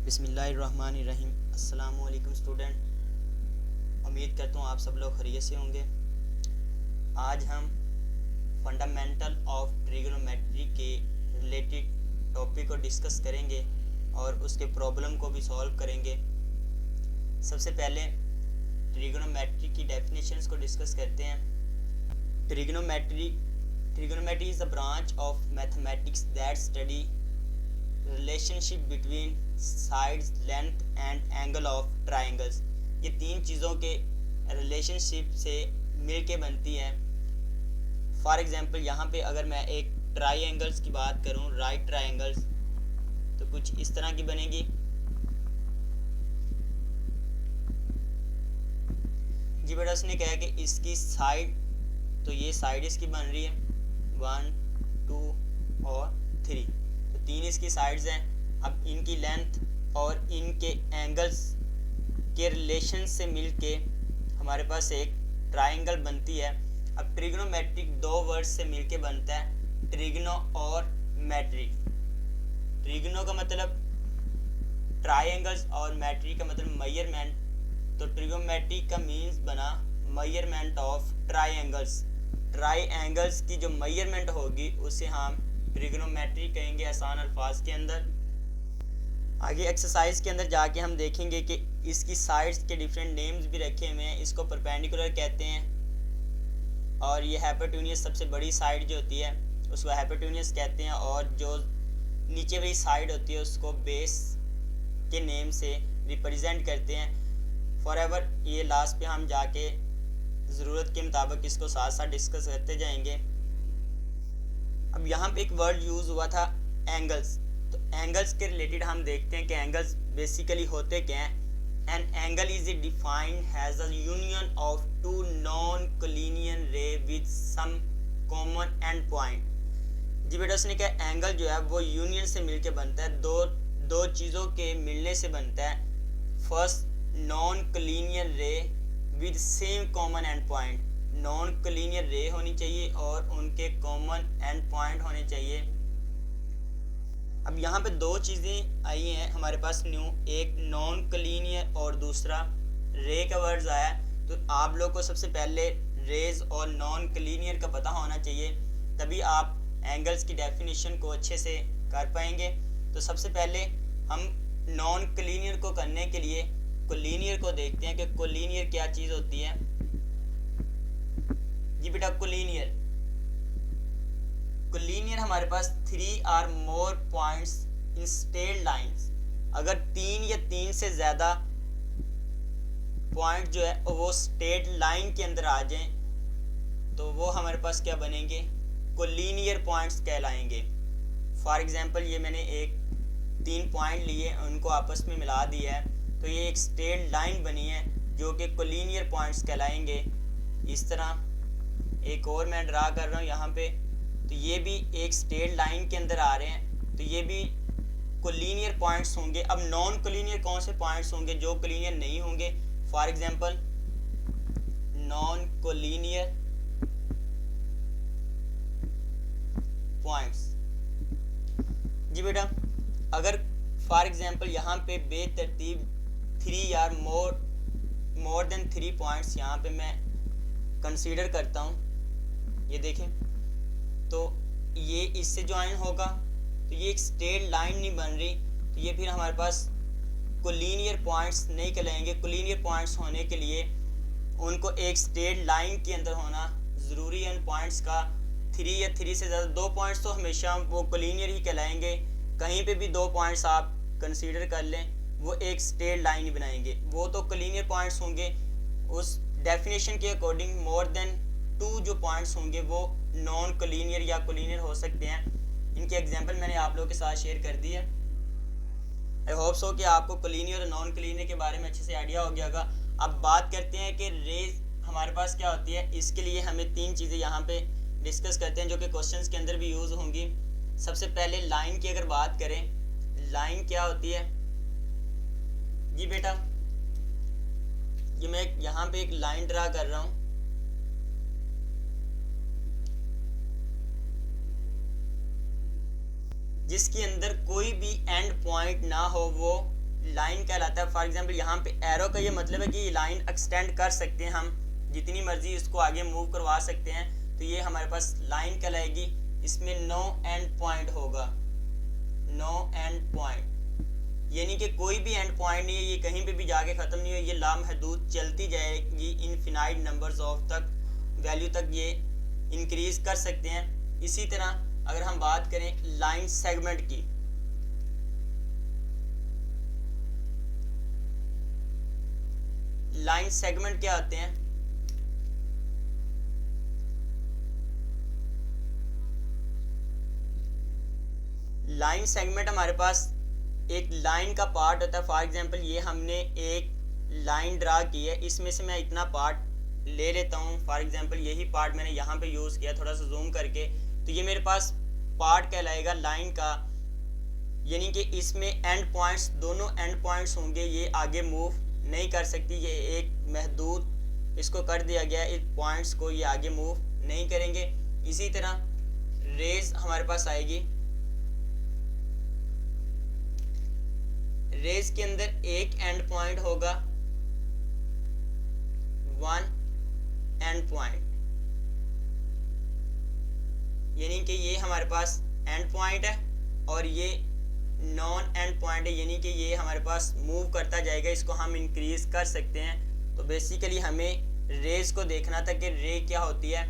बिस्मिल्लाहिर्रहमानिर्रहीम। अस्सलामु अलैकुम स्टूडेंट, उम्मीद करता हूँ आप सब लोग खैरियत से होंगे। आज हम फंडामेंटल ऑफ ट्रिग्नोमेट्री के रिलेटेड टॉपिक को डिस्कस करेंगे और उसके प्रॉब्लम को भी सॉल्व करेंगे। सबसे पहले ट्रिग्नोमेट्री की डेफिनेशंस को डिस्कस करते हैं। Trigonometry is a branch of mathematics that study relationship between sides, length and angle of triangles. ये तीन चीज़ों के रिलेशनशिप से मिल के बनती है। फॉर एग्जांपल यहाँ पे अगर मैं एक ट्राइंगल्स की बात करूँ, राइट ट्राइंगल्स, तो कुछ इस तरह की बनेगी। जी बेटा उसने कहा कि इसकी साइड, तो ये साइड इसकी बन रही है 1, 2 और 3, तो तीन इसकी साइड्स हैं। अब इनकी लेंथ और इनके एंगल्स के रिलेशन से मिलके हमारे पास एक ट्राइंगल बनती है। अब ट्रिग्नोमेट्रिक दो वर्ड्स से मिलके बनता है, ट्रिग्नो और मैट्रिक। ट्रिग्नो का मतलब ट्राइंगल्स और मैट्रिक का मतलब मेजरमेंट, तो ट्रिग्नोमेट्रिक का मीन्स बना मेजरमेंट ऑफ ट्राइंगल्स। ट्राइंगल्स की जो मेजरमेंट होगी उसे हम ट्रिग्नोमेट्री कहेंगे आसान अल्फाज के अंदर। आगे एक्सरसाइज के अंदर जाके हम देखेंगे कि इसकी साइड्स के डिफरेंट नेम्स भी रखे हुए हैं। इसको परपेंडिकुलर कहते हैं और ये हाइपोटेन्यूस सबसे बड़ी साइड जो होती है उसको हाइपोटेन्यूस कहते हैं, और जो नीचे वाली साइड होती है उसको बेस के नेम से रिप्रेजेंट करते हैं। फॉरएवर ये लास्ट पे हम जाके ज़रूरत के मुताबिक इसको साथ साथ डिस्कस करते जाएंगे। अब यहाँ पे एक वर्ड यूज़ हुआ था एंगल्स, तो एंगल्स के रिलेटेड हम देखते हैं कि एंगल्स बेसिकली होते क्या हैं। An angle is defined has a union of two non collinear ray with some common end point. जी बेटा उसने कहा एंगल जो है वो यूनियन से मिलके बनता है, दो चीज़ों के मिलने से बनता है। First, non collinear ray with same common end point. Non collinear रे होनी चाहिए और उनके कॉमन एंड पॉइंट होने चाहिए। अब यहाँ पे दो चीज़ें आई हैं हमारे पास न्यू, एक नॉन कोलिनियर और दूसरा रे का वर्ड्स आया। तो आप लोग को सबसे पहले रेज और नॉन कोलिनियर का पता होना चाहिए, तभी आप एंगल्स की डेफिनेशन को अच्छे से कर पाएंगे। तो सबसे पहले हम नॉन कोलिनियर को करने के लिए कोलिनियर को देखते हैं कि कोलिनियर क्या चीज़ होती है। जी बेटा कोलिनियर हमारे पास 3 और more points in straight lines. अगर 3 या 3 से ज़्यादा पॉइंट जो है वो स्ट्रेट लाइन के अंदर आ जाएं तो वो हमारे पास क्या बनेंगे, कोलिनियर पॉइंट्स कहलाएंगे। फॉर एग्जांपल ये मैंने 3 पॉइंट लिए, उनको आपस में मिला दिया है, तो ये एक स्ट्रेट लाइन बनी है जो कि कोलिनियर पॉइंट्स कहलाएंगे। इस तरह एक और मैं ड्रा कर रहा हूँ यहाँ पे, तो ये भी एक स्ट्रेट लाइन के अंदर आ रहे हैं, तो ये भी कोलिनियर पॉइंट्स होंगे। अब नॉन कोलिनियर कौन से पॉइंट्स होंगे, जो कोलिनियर नहीं होंगे। For example non collinear points. जी बेटा अगर फॉर एग्जांपल यहाँ पे बेतरतीब 3 या मोर देन 3 पॉइंट्स यहाँ पे मैं कंसीडर करता हूँ, ये देखें, तो ये इससे ज्वाइन होगा, तो ये एक स्ट्रेट लाइन नहीं बन रही, तो ये फिर हमारे पास कोलिनियर पॉइंट्स नहीं कहलाएंगे। कोलिनियर पॉइंट्स होने के लिए उनको एक स्ट्रेट लाइन के अंदर होना ज़रूरी है। उन पॉइंट्स का 3 या 3 से ज़्यादा 2 पॉइंट्स तो हमेशा वो कोलिनियर ही कहलाएंगे। कहीं पे भी 2 पॉइंट्स आप कंसीडर कर लें, वो एक स्ट्रेट लाइन ही बनाएंगे, वो तो कोलिनियर पॉइंट्स होंगे। उस डेफिनेशन के अकॉर्डिंग मोर देन 2 जो पॉइंट्स होंगे वो नॉन कोलिनियर या कोलिनियर हो सकते हैं। इनके एग्जांपल मैंने आप लोगों के साथ शेयर कर दी है। आई होप सो कि आपको कोलिनियर और नॉन कोलिनियर के बारे में अच्छे से आइडिया हो गया होगा। अब बात करते हैं कि रेज हमारे पास क्या होती है। इसके लिए हमें 3 चीज़ें यहाँ पे डिस्कस करते हैं जो कि क्वेश्चंस के अंदर भी यूज़ होंगी। सबसे पहले लाइन की अगर बात करें, लाइन क्या होती है। जी बेटा ये मैं यहाँ पे एक लाइन ड्रा कर रहा हूँ, जिसके अंदर कोई भी एंड पॉइंट ना हो, वो लाइन कहलाता है। फॉर एग्जांपल यहाँ पे एरो का ये मतलब है कि ये लाइन एक्सटेंड कर सकते हैं, हम जितनी मर्जी इसको आगे मूव करवा सकते हैं, तो ये हमारे पास लाइन कहलाएगी। इसमें नो एंड पॉइंट होगा, नो एंड पॉइंट, यानी कि कोई भी एंड पॉइंट नहीं है, ये कहीं पे भी जाके ख़त्म नहीं हो, ये लामहदूद चलती जाएगी, इनफिनाइट नंबर्स ऑफ तक वैल्यू तक ये इंक्रीज कर सकते हैं। इसी तरह अगर हम बात करें लाइन सेगमेंट की, लाइन सेगमेंट क्या होते हैं? लाइन सेगमेंट हमारे पास एक लाइन का पार्ट होता है। फॉर एग्जांपल ये हमने एक लाइन ड्रा की है, इसमें से मैं इतना पार्ट ले लेता हूँ। फॉर एग्जांपल यही पार्ट मैंने यहाँ पे यूज़ किया थोड़ा सा जूम करके, तो ये मेरे पास पार्ट कहलाएगा लाइन का, यानी कि इसमें एंड पॉइंट्स, दोनों एंड पॉइंट्स होंगे, ये आगे मूव नहीं कर सकती, ये एक महदूद इसको कर दिया गया, इस पॉइंट्स को ये आगे मूव नहीं करेंगे। इसी तरह रेज हमारे पास आएगी, रेज के अंदर एक एंड पॉइंट होगा, वन एंड पॉइंट, यानी कि ये हमारे पास एंड पॉइंट है और ये नॉन एंड पॉइंट है, यानी कि ये हमारे पास मूव करता जाएगा, इसको हम इंक्रीज कर सकते हैं। तो बेसिकली हमें रेज को देखना था कि रे क्या होती है,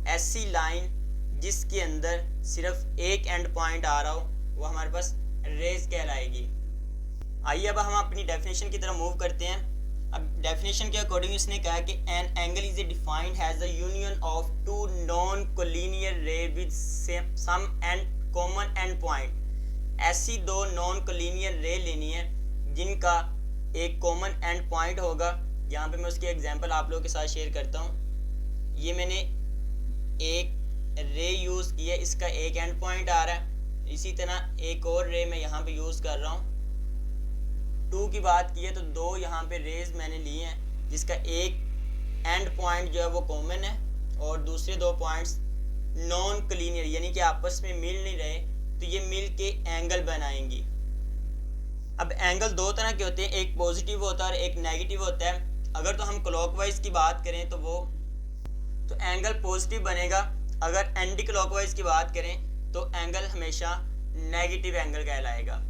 ऐसी लाइन जिसके अंदर सिर्फ एक एंड पॉइंट आ रहा हो, वो हमारे पास रेज कहलाएगी। आइए अब हम अपनी डेफिनेशन की तरफ मूव करते हैं। अब डेफिनेशन के अकॉर्डिंग इसने कहा कि an angle is defined has the union of two non collinear ray with some end common end point. ऐसी दो नॉन कोलिनियर रे लेनी है जिनका एक कॉमन एंड पॉइंट होगा। यहाँ पे मैं उसकी एग्जांपल आप लोगों के साथ शेयर करता हूँ। ये मैंने एक रे यूज़ की है, इसका एक एंड पॉइंट आ रहा है। इसी तरह एक और रे मैं यहाँ पे यूज़ कर रहा हूँ। टू की बात की है तो दो यहाँ पे रेज मैंने लिए हैं जिसका एक एंड पॉइंट जो है वो कॉमन है और दूसरे दो पॉइंट्स नॉन कोलिनियर, यानी कि आपस में मिल नहीं रहे, तो ये मिल के एंगल बनाएंगी। अब एंगल दो तरह के होते हैं, एक पॉजिटिव होता है और एक नेगेटिव होता है। अगर तो हम क्लॉकवाइज की बात करें तो एंगल पॉजिटिव बनेगा। अगर एंटी क्लॉकवाइज की बात करें तो एंगल हमेशा नेगेटिव एंगल कहलाएगा।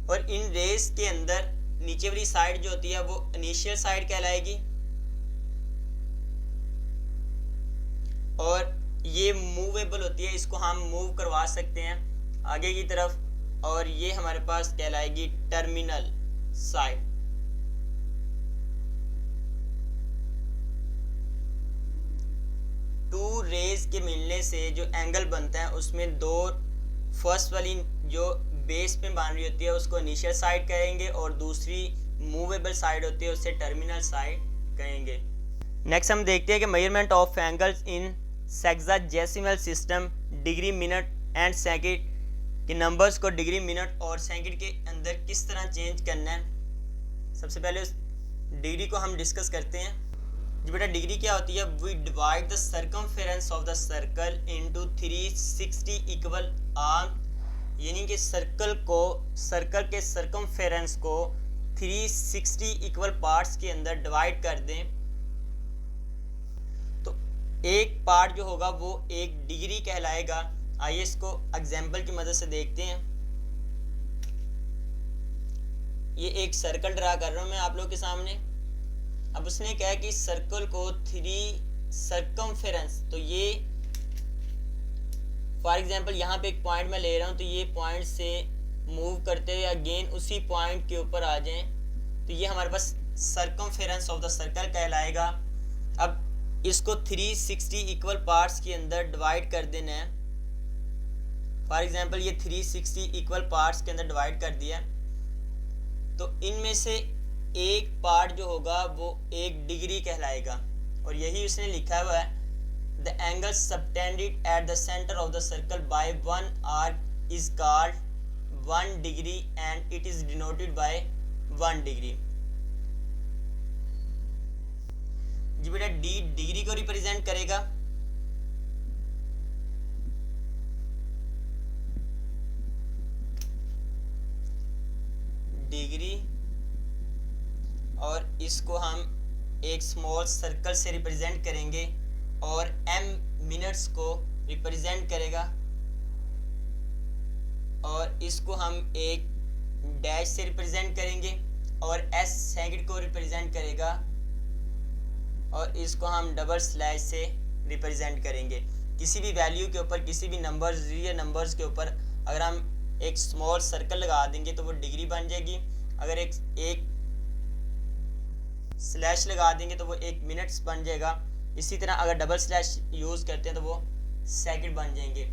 और इन रेस के अंदर नीचे वाली साइड जो होती है वो इनिशियल साइड कहलाएगी और ये मूवेबल होती है, इसको हम मूव करवा सकते हैं आगे की तरफ, और ये हमारे पास कहलाएगी टर्मिनल साइड। टू रेज के मिलने से जो एंगल बनता है उसमें दो, फर्स्ट वाली जो बेस पे बन रही होती है उसको इनिशियल साइड कहेंगे और दूसरी मूवेबल साइड होती है उससे टर्मिनल साइड कहेंगे। नेक्स्ट हम देखते हैं कि measurement of angles in sexagesimal system, degree, minute and second के नंबर्स को डिग्री, मिनट और सेकंड के अंदर किस तरह चेंज करना है। सबसे पहले उस डिग्री को हम डिस्कस करते हैं। जी बेटा, डिग्री क्या होती है? We divide the circumference of the circle into 360 equal arm, यानी कि सर्कल के सर्कमफेरेंस को 360 इक्वल पार्ट्स के अंदर डिवाइड कर दें तो एक पार्ट जो होगा वो एक डिग्री कहलाएगा। आइए इसको एग्जाम्पल की मदद से देखते हैं। ये एक सर्कल ड्रा कर रहा हूँ मैं आप लोग के सामने। अब उसने कहा कि सर्कल को 3 सर्कमफेरेंस, तो ये फॉर एग्जांपल यहाँ पे एक पॉइंट मैं ले रहा हूँ तो ये पॉइंट से मूव करते हुए अगेन उसी पॉइंट के ऊपर आ जाएं तो ये हमारे पास सर्कमफेरेंस ऑफ द सर्कल कहलाएगा। अब इसको 360 इक्वल पार्ट्स के अंदर डिवाइड कर देना है। फॉर एग्जांपल ये 360 इक्वल पार्ट्स के अंदर डिवाइड कर दिया तो इनमें से एक पार्ट जो होगा वो एक डिग्री कहलाएगा और यही उसने लिखा हुआ है। The angle subtended at the center of the circle by one arc is called 1 degree and it is denoted by 1 degree। जी बेटा, डी डिग्री को रिप्रेजेंट करेगा। डिग्री और इसको हम एक स्मॉल सर्कल से रिप्रेजेंट करेंगे और m मिनट्स को रिप्रेजेंट करेगा और इसको हम एक डैश से रिप्रेजेंट करेंगे और s सेकंड को रिप्रेजेंट करेगा और इसको हम डबल स्लैश से रिप्रेजेंट करेंगे। किसी भी वैल्यू के ऊपर, किसी भी नंबर्स, रियल नंबर्स के ऊपर अगर हम एक स्मॉल सर्कल लगा देंगे तो वो डिग्री बन जाएगी। अगर एक स्लैश लगा देंगे तो वो एक मिनट्स बन जाएगा। इसी तरह अगर डबल स्लैश यूज़ करते हैं तो वो सेकंड बन जाएंगे।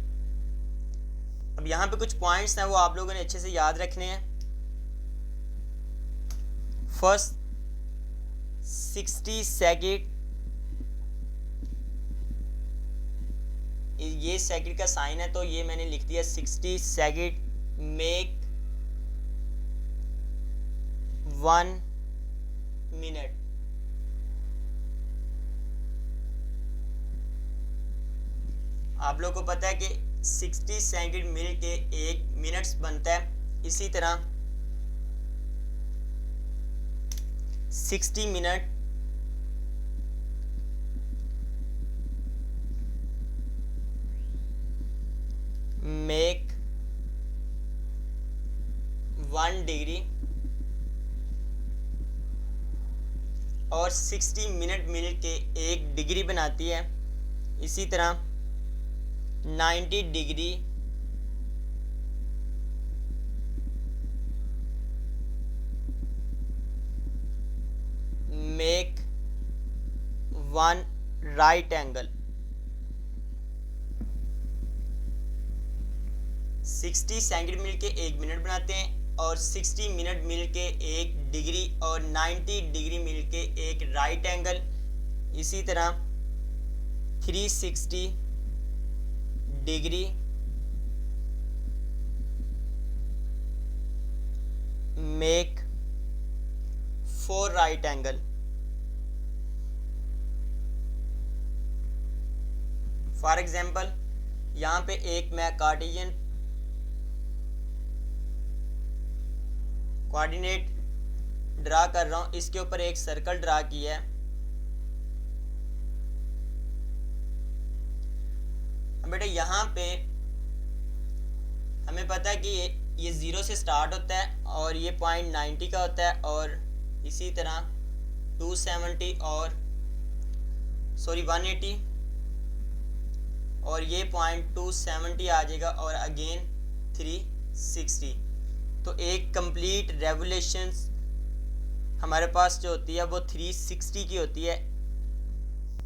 अब यहाँ पे कुछ पॉइंट्स हैं वो आप लोगों ने अच्छे से याद रखने हैं। फर्स्ट 60 सेकंड, ये सेकंड का साइन है तो ये मैंने लिख दिया 60 सेकंड मेक 1 मिनट। आप लोगों को पता है कि 60 सेकंड मिल के 1 मिनट्स बनता है। इसी तरह 60 मिनट मेक 1 डिग्री और 60 मिनट मिल के 1 डिग्री बनाती है। इसी तरह 90 degree make 1 right angle. 60 second मिल के 1 मिनट बनाते हैं और 60 मिनट मिल के 1 डिग्री और 90 डिग्री मिल के 1 राइट एंगल। इसी तरह 360 degree make 4 right angle. For example यहाँ पे एक मैं कार्टेशियन कोऑर्डिनेट ड्रा कर रहा हूँ, इसके ऊपर एक सर्कल ड्रा किया है। बेटा यहाँ पे हमें पता है कि ये 0 से स्टार्ट होता है और ये पॉइंट 90 का होता है और इसी तरह 270 और 180 और ये पॉइंट 270 आ जाएगा और अगेन 360। तो एक कंप्लीट रेवोल्यूशंस हमारे पास जो होती है वो 360 की होती है।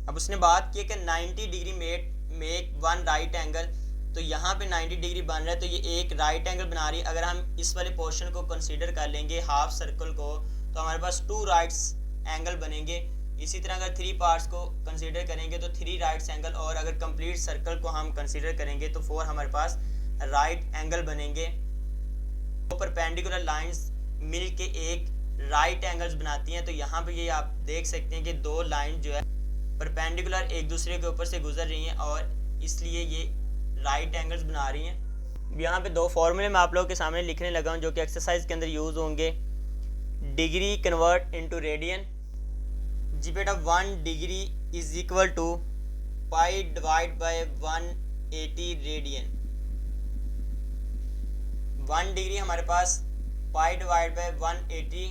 अब उसने बात की कि 90 डिग्री मेक 1 राइट एंगल, तो यहाँ पे 90 डिग्री बन रहा है तो ये एक राइट एंगल बना रही है। अगर हम इस वाले पोर्शन को कंसीडर कर लेंगे हाफ सर्कल को तो हमारे पास 2 राइट्स एंगल बनेंगे। इसी तरह अगर 3 पार्ट्स को कंसीडर करेंगे तो 3 राइट्स एंगल और अगर कंप्लीट सर्कल को हम कंसीडर करेंगे तो 4 हमारे पास राइट एंगल बनेंगे। तो परपेंडिकुलर लाइंस मिल के एक राइट एंगल्स बनाती हैं। तो यहाँ पे ये आप देख सकते हैं कि 2 लाइन जो है परपेंडिकुलर एक दूसरे के ऊपर से गुजर रही हैं और इसलिए ये राइट एंगल्स बना रही हैं। यहाँ पे 2 फॉर्मूले मैं आप लोगों के सामने लिखने लगा हूँ जो कि एक्सरसाइज के अंदर यूज़ होंगे। Degree convert into radian. जी बेटा 1 degree is equal to pi divide by 180 radian. 1 degree हमारे पास पाई डिवाइड बाय 180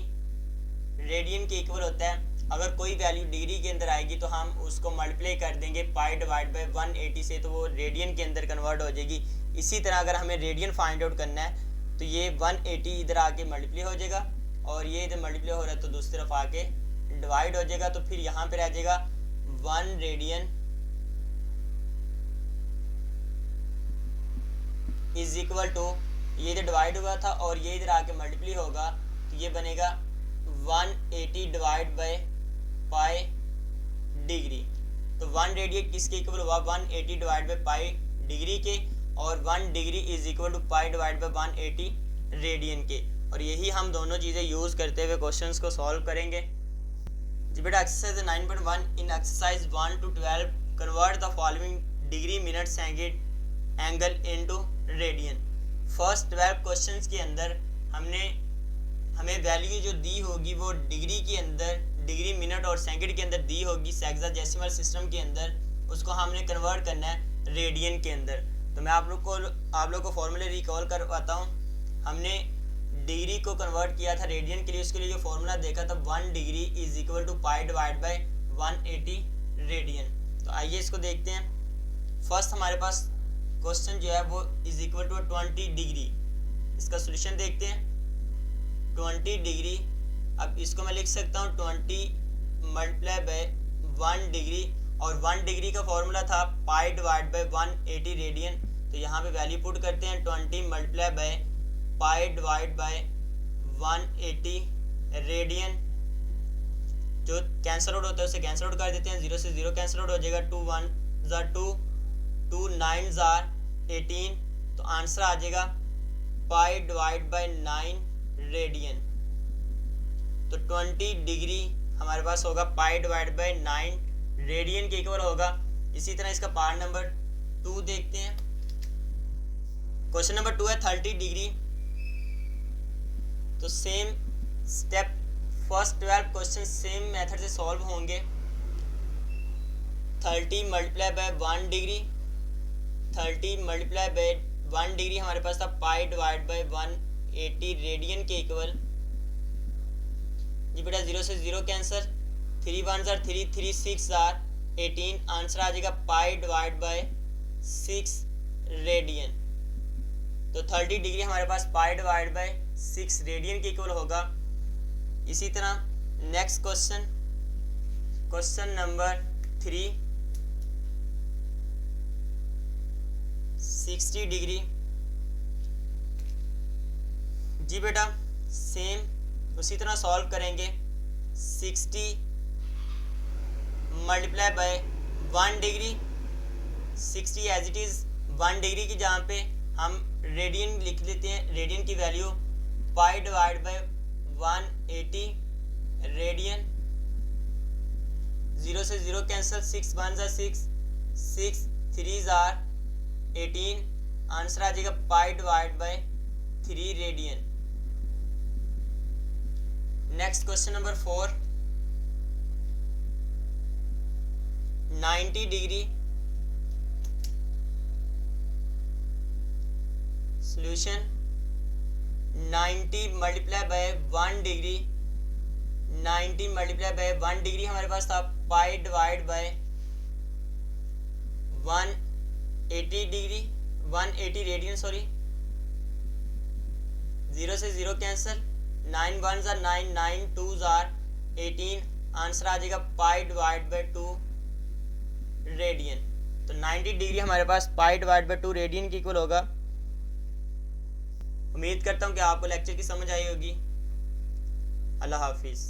रेडियन के इक्वल होता है। अगर कोई वैल्यू डिग्री के अंदर आएगी तो हम उसको मल्टीप्लाई कर देंगे पाई डिवाइड बाय 180 से, तो वो रेडियन के अंदर कन्वर्ट हो जाएगी। इसी तरह अगर हमें रेडियन फाइंड आउट करना है तो ये 180 इधर आके मल्टीप्लाई हो जाएगा और ये इधर मल्टीप्लाई हो रहा है तो दूसरी तरफ आके डिवाइड हो जाएगा। तो फिर यहाँ पे रह जाएगा 1 रेडियन इज इक्वल टू, ये इधर डिवाइड हुआ था और ये इधर आके मल्टीप्लाई होगा तो ये बनेगा 180 डिवाइड बाय पाई डिग्री। तो 1 रेडियन किसके इक्वल हुआ 180 डिवाइड बाय पाई डिग्री के और 1 degree is equal to pi divide by 180 radian के। और यही हम दोनों चीज़ें यूज़ करते हुए क्वेश्चंस को सॉल्व करेंगे। जी बेटा exercise 9.1 in exercise 1 to 12 convert the following degree minute second angle into radian. First 12 questions के अंदर हमने हमें वैल्यू जो दी होगी वो डिग्री के अंदर, डिग्री मिनट और सेकंड के अंदर दी होगी हेक्साडेसिमल सिस्टम के अंदर, उसको हमने कन्वर्ट करना है रेडियन के अंदर। तो मैं आप लोग को फॉर्मूले रिकॉल करवाता हूँ। हमने डिग्री को कन्वर्ट किया था रेडियन के लिए, उसके लिए जो फॉर्मूला देखा था 1 degree is equal to pi divide by 180 radian. तो आइए इसको देखते हैं। फर्स्ट हमारे पास क्वेश्चन जो है वो इज इक्वल टू 20 डिग्री, इसका सोल्यूशन देखते हैं। 20 डिग्री, अब इसको मैं लिख सकता हूँ 20 मल्टीप्लाई बाय 1 डिग्री, और 1 डिग्री का फॉर्मूला था पाई डिवाइड बाय 180 रेडियन। तो यहाँ पे वैल्यू पुट करते हैं 20 multiply by pi divide by 180 radian. जो कैंसल आउट होता है उसे कैंसल आउट कर देते हैं, 0 से 0 कैंसल आउट हो जाएगा, 2 1 जार 2, 2 9 जार 18। तो आंसर आ जाएगा पाई डिवाइड बाय 9 रेडियन। तो 20 डिग्री हमारे पास होगा पाई डिवाइड बाय 9 रेडियन के इक्वल होगा। इसी तरह इसका पार्ट नंबर 2 देखते हैं। क्वेश्चन नंबर 2 है 30 डिग्री। तो same step, first 12 question same method से सॉल्व होंगे। 30 multiply by 1 degree, 30 multiply by 1 degree हमारे पास था पाई डिवाइड बाय 180 रेडियन के इक्वल। जी बेटा 0 से 0 कैंसर, 3 1 जार 3, 3 6 जार 18। आंसर आ जाएगा पाई डिवाइड बाय 6 रेडियन। तो 30 डिग्री हमारे पास पाई डिवाइड बाय 6 रेडियन के इक्वल होगा। इसी तरह next question, question number 3, 60 degree. जी बेटा सेम उसी तरह सॉल्व करेंगे। 60 multiply by 1 degree, 60 as it is 1 degree की जहाँ पे हम रेडियन लिख लेते हैं, रेडियन की value pi divide by 180 radian. 0 से 0 कैंसल, 6 1 जार 6, 6 3 जार 18। आंसर आ जाएगा पाई divide bye 3 radian. Next question number 4, 90 degree. Solution 90 multiply by 1 degree, 90 multiply by 1 degree हमारे पास था पाई divide by 180 degree, 180 radian sorry. 0 से 0 कैंसल, 9 1 जार 9, 9 2 जार 18। आंसर आ जाएगा पाई divide bye 2 radian. तो 90 degree हमारे पास pi divide bye 2 radian की equal होगा। उम्मीद करता हूँ कि आपको लेक्चर की समझ आई होगी। अल्लाह हाफिज़।